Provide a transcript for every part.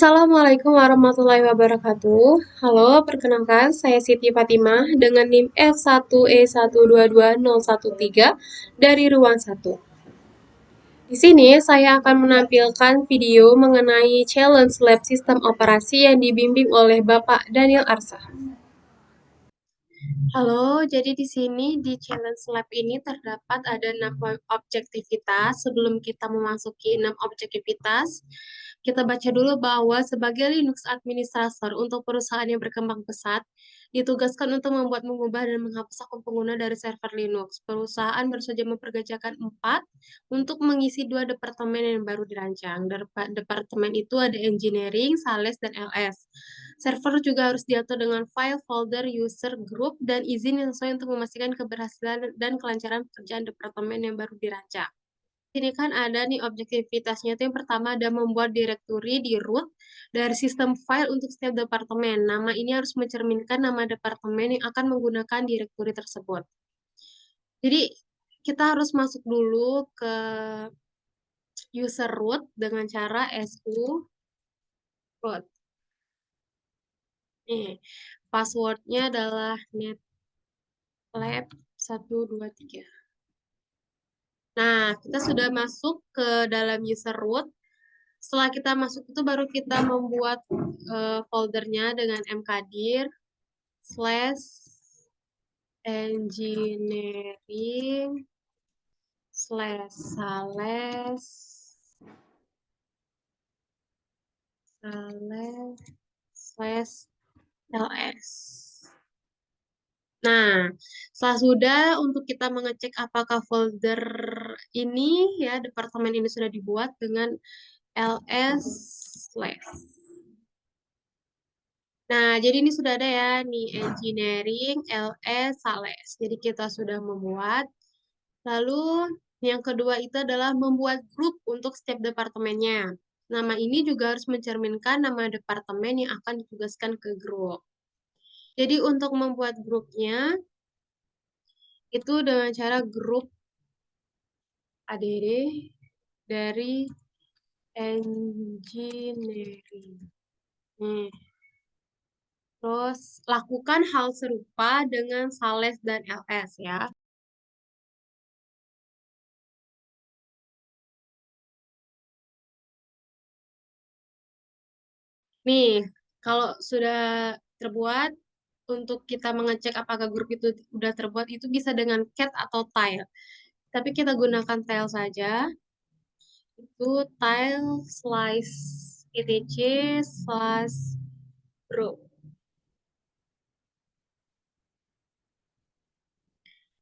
Assalamualaikum warahmatullahi wabarakatuh. Halo, perkenalkan saya Siti Fatimah dengan NIM F1E122013 dari ruang 1. Di sini saya akan menampilkan video mengenai challenge lab sistem operasi yang dibimbing oleh Bapak Daniel Arsa. Halo, jadi di sini di challenge lab ini terdapat ada 6 objektivitas. Sebelum kita memasuki 6 objektivitas, kita baca dulu bahwa sebagai Linux administrator untuk perusahaan yang berkembang pesat, ditugaskan untuk membuat, mengubah, dan menghapus akun pengguna dari server Linux. Perusahaan baru saja memperkerjakan 4 untuk mengisi 2 departemen yang baru dirancang. Departemen itu ada Engineering, Sales, dan LS. Server juga harus diatur dengan file, folder, user, group, dan izin yang sesuai untuk memastikan keberhasilan dan kelancaran pekerjaan departemen yang baru dirancang. Ini kan ada nih objektivitasnya itu yang pertama ada membuat directory di root dari sistem file untuk setiap departemen. Nama ini harus mencerminkan nama departemen yang akan menggunakan directory tersebut. Jadi kita harus masuk dulu ke user root dengan cara su root. Nih, passwordnya adalah netlab 123. Nah, kita sudah masuk ke dalam user root. Setelah kita masuk itu baru kita membuat foldernya dengan mkdir slash engineering slash sales slash ls. Nah, setelah sudah untuk kita mengecek apakah folder ini ya departemen ini sudah dibuat dengan ls slash. Nah, jadi ini sudah ada ya nih engineering ls sales. Jadi kita sudah membuat. Lalu yang kedua itu adalah membuat grup untuk setiap departemennya. Nama ini juga harus mencerminkan nama departemen yang akan ditugaskan ke grup. Jadi untuk membuat grupnya itu dengan cara grup add dari engineering. Nih. Terus lakukan hal serupa dengan sales dan ls ya. Nih, kalau sudah terbuat, untuk kita mengecek apakah grup itu sudah terbuat, itu bisa dengan cat atau tile. Tapi kita gunakan tile saja. Itu tile slice etc slash group.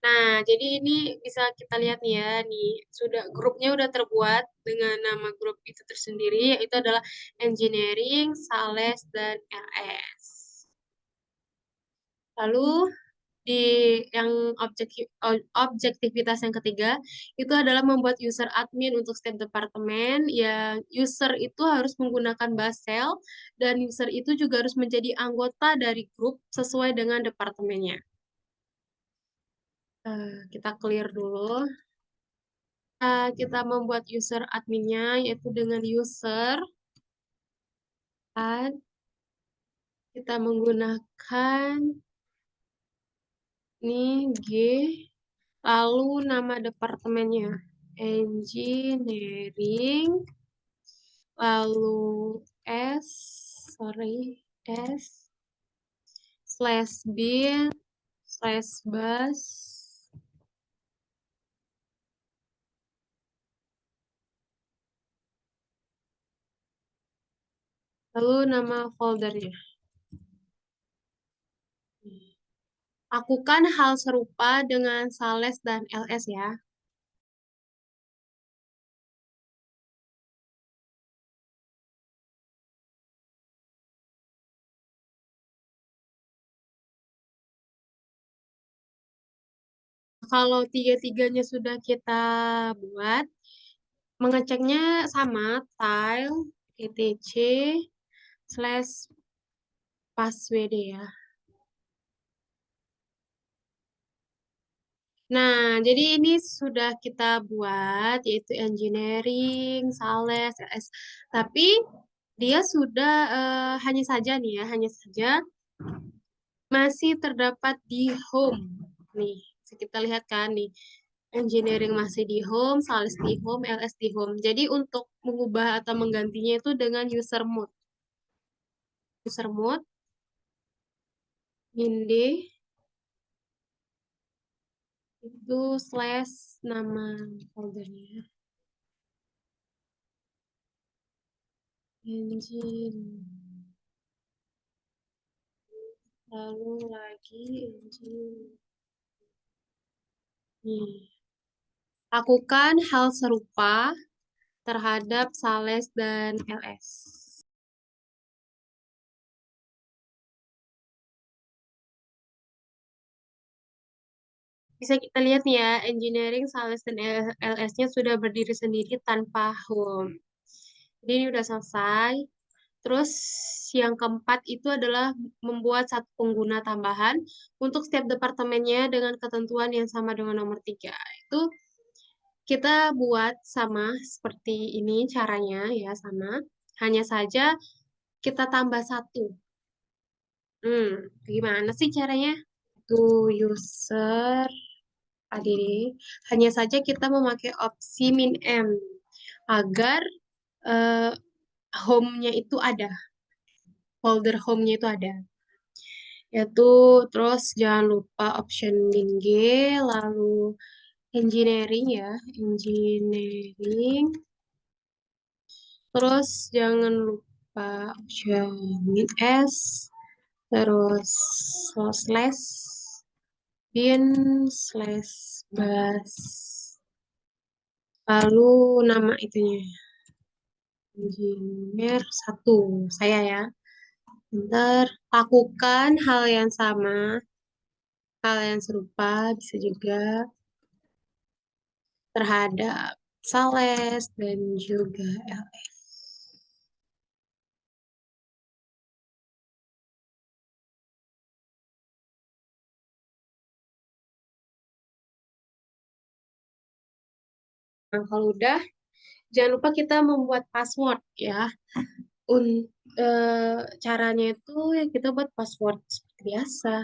Nah, jadi ini bisa kita lihat nih ya, nih sudah grupnya udah terbuat dengan nama grup itu tersendiri, yaitu adalah Engineering, Sales, dan LS. Lalu di yang objektivitas yang ketiga itu adalah membuat user admin untuk setiap departemen. Ya, user itu harus menggunakan basel dan user itu juga harus menjadi anggota dari grup sesuai dengan departemennya. Kita clear dulu. Kita membuat user adminnya yaitu dengan user add. Kita menggunakan ini G, lalu nama departemennya engineering, lalu S, S, slash bin, slash bus, lalu nama foldernya. Lakukan hal serupa dengan sales dan ls ya. Kalau tiga-tiganya sudah kita buat, mengeceknya sama, tile, etc, slash passwd ya. Nah, jadi ini sudah kita buat, yaitu engineering, sales, LS. Tapi Dia sudah hanya saja nih ya, hanya saja masih terdapat di home. Nih, bisa kita lihat kan nih. Engineering masih di home, sales di home, LS di home. Jadi untuk mengubah atau menggantinya itu dengan user mode. User mode, inde, itu slash nama foldernya. Engine. Lalu lagi engine. Nih. Lakukan hal serupa terhadap sales dan LS. Bisa kita lihat nih ya, engineering, sales, dan LS-nya sudah berdiri sendiri tanpa home. Jadi ini udah selesai. Terus yang keempat itu adalah membuat satu pengguna tambahan untuk setiap departemennya dengan ketentuan yang sama dengan nomor 3. Itu kita buat sama seperti ini caranya ya sama. Hanya saja kita tambah satu. Gimana sih caranya? Itu user ADD. Hanya saja kita memakai opsi min M agar eh, home-nya itu ada, folder home-nya itu ada. Yaitu terus jangan lupa option min G, lalu engineering ya, engineering. Terus jangan lupa option min S, terus slash bin slash bus. Lalu nama itunya engineer satu saya ya. Ntar lakukan hal yang sama, hal yang serupa bisa juga terhadap sales dan juga LS. Nah, kalau udah, jangan lupa kita membuat password ya. Un, caranya itu ya kita buat password seperti biasa.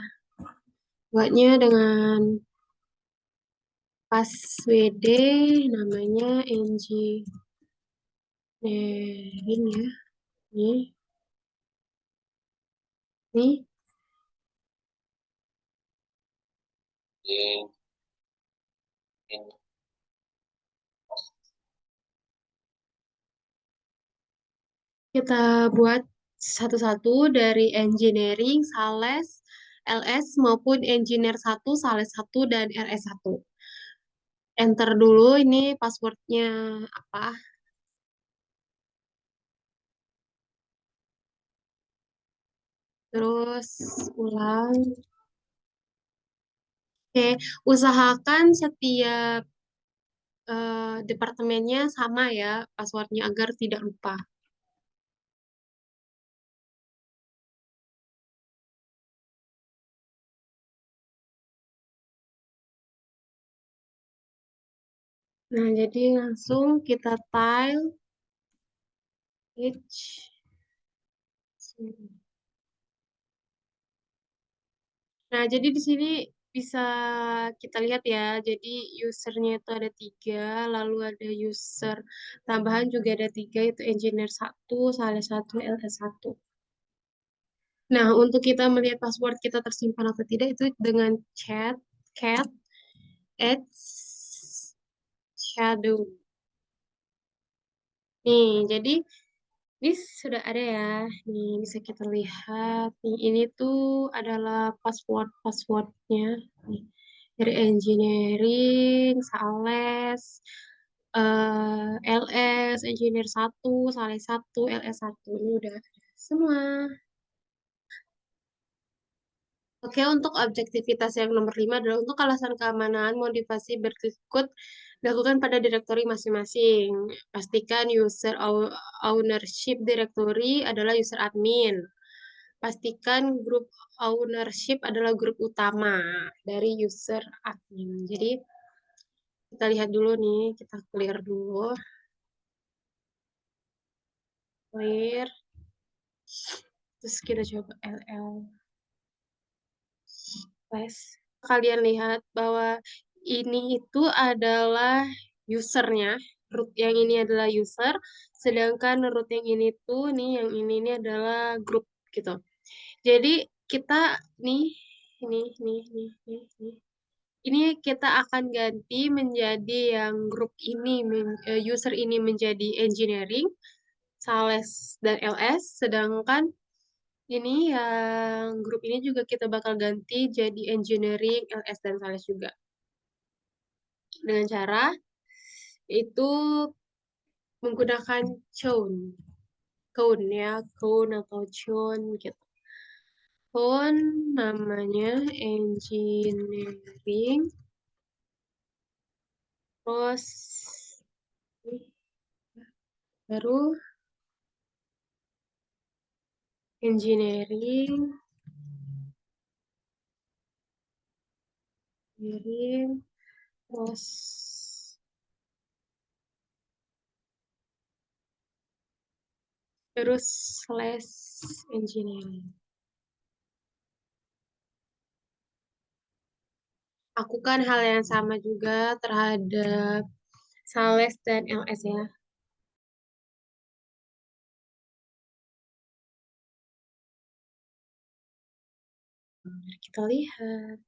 Buatnya dengan passwd namanya engineering ya. Nih, nih. Kita buat satu-satu dari engineering, sales, LS maupun engineer satu, sales satu dan RS satu. Enter dulu ini passwordnya apa. Terus ulang. Oke, usahakan setiap departemennya sama ya passwordnya agar tidak lupa. Nah, jadi langsung kita tile each. Nah, jadi di sini bisa kita lihat ya. Jadi usernya itu ada 3, lalu ada user tambahan juga ada 3, itu engineer satu, sales satu, LS satu. Nah, untuk kita melihat password kita tersimpan atau tidak itu dengan cat adds shadow. Nih, jadi ini sudah ada ya. Nih, bisa kita lihat. Nih, ini tuh adalah passwordnya. Nih, dari engineering, sales, LS, engineer satu, sales satu, LS satu. Ini udah ada semua. Oke, untuk objektivitas yang nomor 5 adalah untuk alasan keamanan, motivasi berikut dilakukan pada direktori masing-masing. Pastikan user ownership direktori adalah user admin. Pastikan grup ownership adalah grup utama dari user admin. Jadi, kita lihat dulu nih, kita clear dulu. Clear. Terus kita coba LL Flash. Kalian lihat bahwa ini itu adalah usernya, root yang ini adalah user, sedangkan root yang ini tuh nih, yang ini adalah grup gitu. Jadi kita nih, nih. Ini kita akan ganti menjadi yang grup ini, user ini menjadi engineering, sales dan LS, sedangkan ini yang grup ini juga kita bakal ganti jadi engineering, LS dan sales juga. Dengan cara itu menggunakan chown, chown atau chown gitu. Chown namanya engineering, terus baru engineering, engineering, terus slash engineering. Lakukan hal yang sama juga terhadap sales dan LS ya. Kita lihat.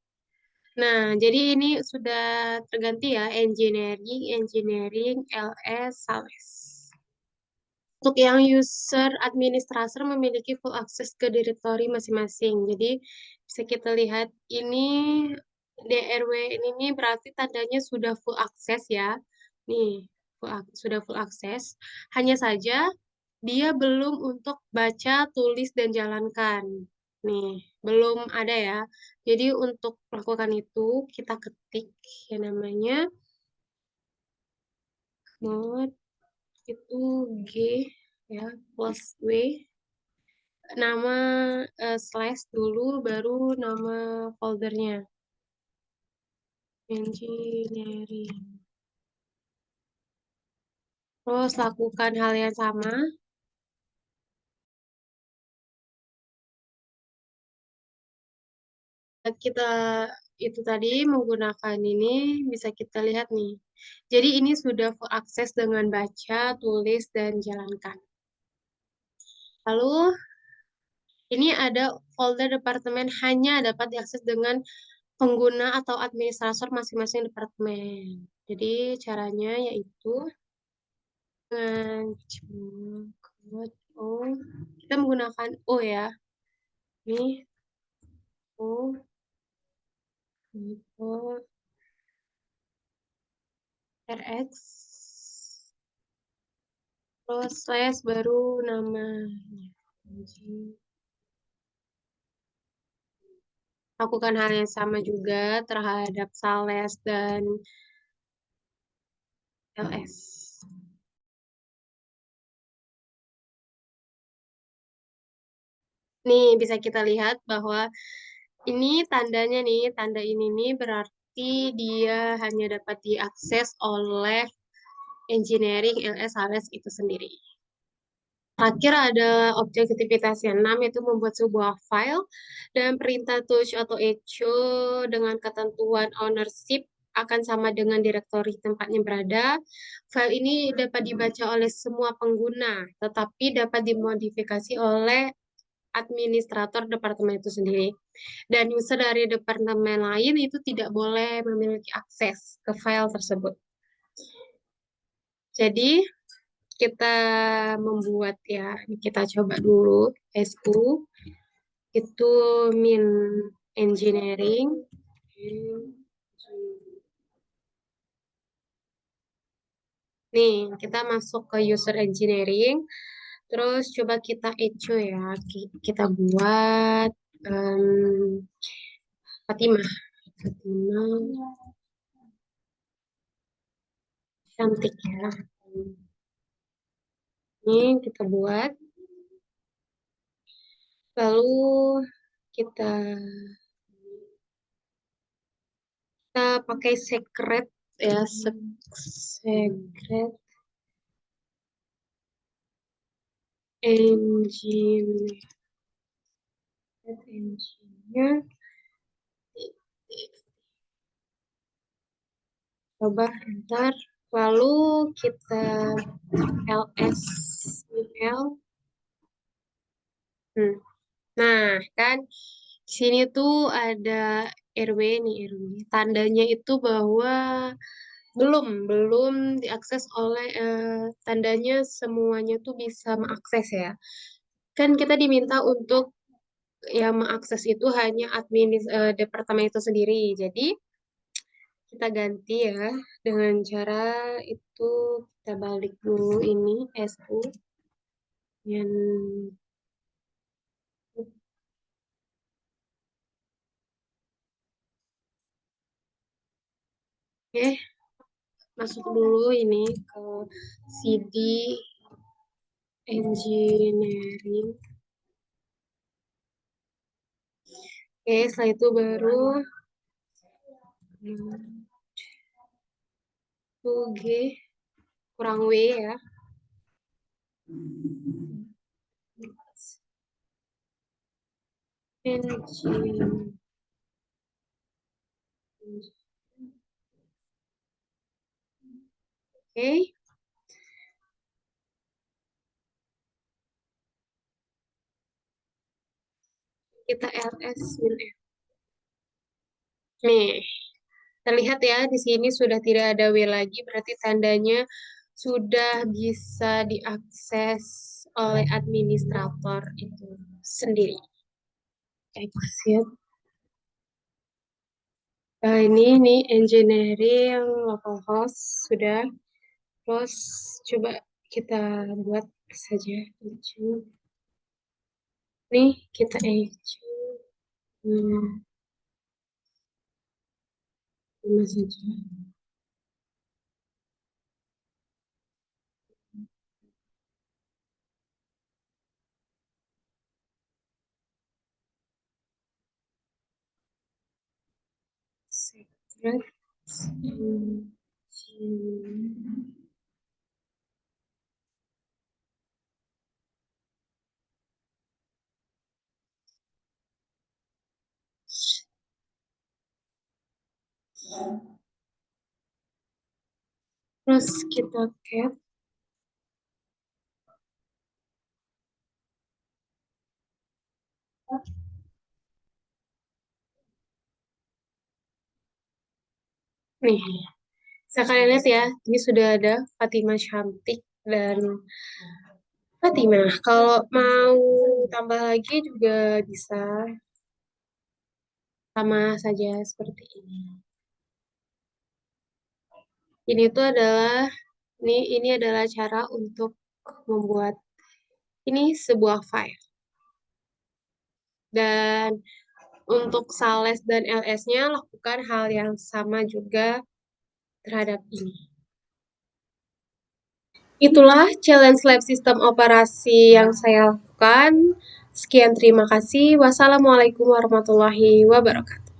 Nah, jadi ini sudah terganti ya, engineering, LS, sales. Untuk yang user administrator memiliki full access ke directory masing-masing. Jadi bisa kita lihat ini DRW ini berarti tandanya sudah full access ya. Nih, sudah full access. Hanya saja dia belum untuk baca, tulis, dan jalankan. Nih, belum ada ya. Jadi untuk melakukan itu kita ketik yang namanya mode itu G ya plus W, nama slash dulu baru nama foldernya engineering, terus lakukan hal yang sama. Kita itu tadi menggunakan ini bisa kita lihat nih, jadi ini sudah full akses dengan baca, tulis, dan jalankan. Lalu ini ada folder departemen hanya dapat diakses dengan pengguna atau administrator masing-masing departemen. Jadi caranya yaitu dengan code O, kita menggunakan O ya. Ini O, O, RX, terus slash baru namanya. Lakukan hal yang sama juga terhadap sales dan LS. Nih, bisa kita lihat bahwa ini tandanya nih, tanda ini nih berarti dia hanya dapat diakses oleh engineering LS Sales itu sendiri. Terakhir ada objektivitas yang 6, yaitu membuat sebuah file dan perintah touch atau echo dengan ketentuan ownership akan sama dengan direktori tempatnya berada. File ini dapat dibaca oleh semua pengguna, tetapi dapat dimodifikasi oleh administrator departemen itu sendiri. Dan user dari departemen lain itu tidak boleh memiliki akses ke file tersebut. Jadi, kita membuat ya, kita coba dulu SU itu min engineering. Nih, kita masuk ke user engineering, terus coba kita echo ya, kita buat Fatimah. Fatimah cantik ya. Ini kita buat, lalu kita kita pakai secret ya, secret engine engine-nya coba enter, lalu kita ls l. Nah, kan di sini tuh ada RW nih, RW. Tandanya itu bahwa belum diakses oleh tandanya semuanya tuh bisa mengakses ya. Kan kita diminta untuk yang mengakses itu hanya departemen itu sendiri. Jadi kita ganti ya dengan cara itu kita balik dulu ini SU yang oke, masuk dulu ini ke CD engineering. Oke, setelah itu baru 2G kurang W ya. Engine. Oke, kita ls min F. Nih, terlihat ya di sini sudah tidak ada W lagi, berarti tandanya sudah bisa diakses oleh administrator itu sendiri. Exit. Ini nih engineering localhost sudah. Terus coba kita buat saja. Nih kita eject. Sama saja. Secret. Terus kita cat. Nih, bisa kalian lihat ya, ini sudah ada Fatimah Cantik dan Fatimah. Kalau mau tambah lagi juga bisa sama saja seperti ini. Ini adalah cara untuk membuat ini sebuah file. Dan untuk sales dan ls-nya lakukan hal yang sama juga terhadap ini. Itulah challenge lab sistem operasi yang saya lakukan. Sekian terima kasih. Wassalamualaikum warahmatullahi wabarakatuh.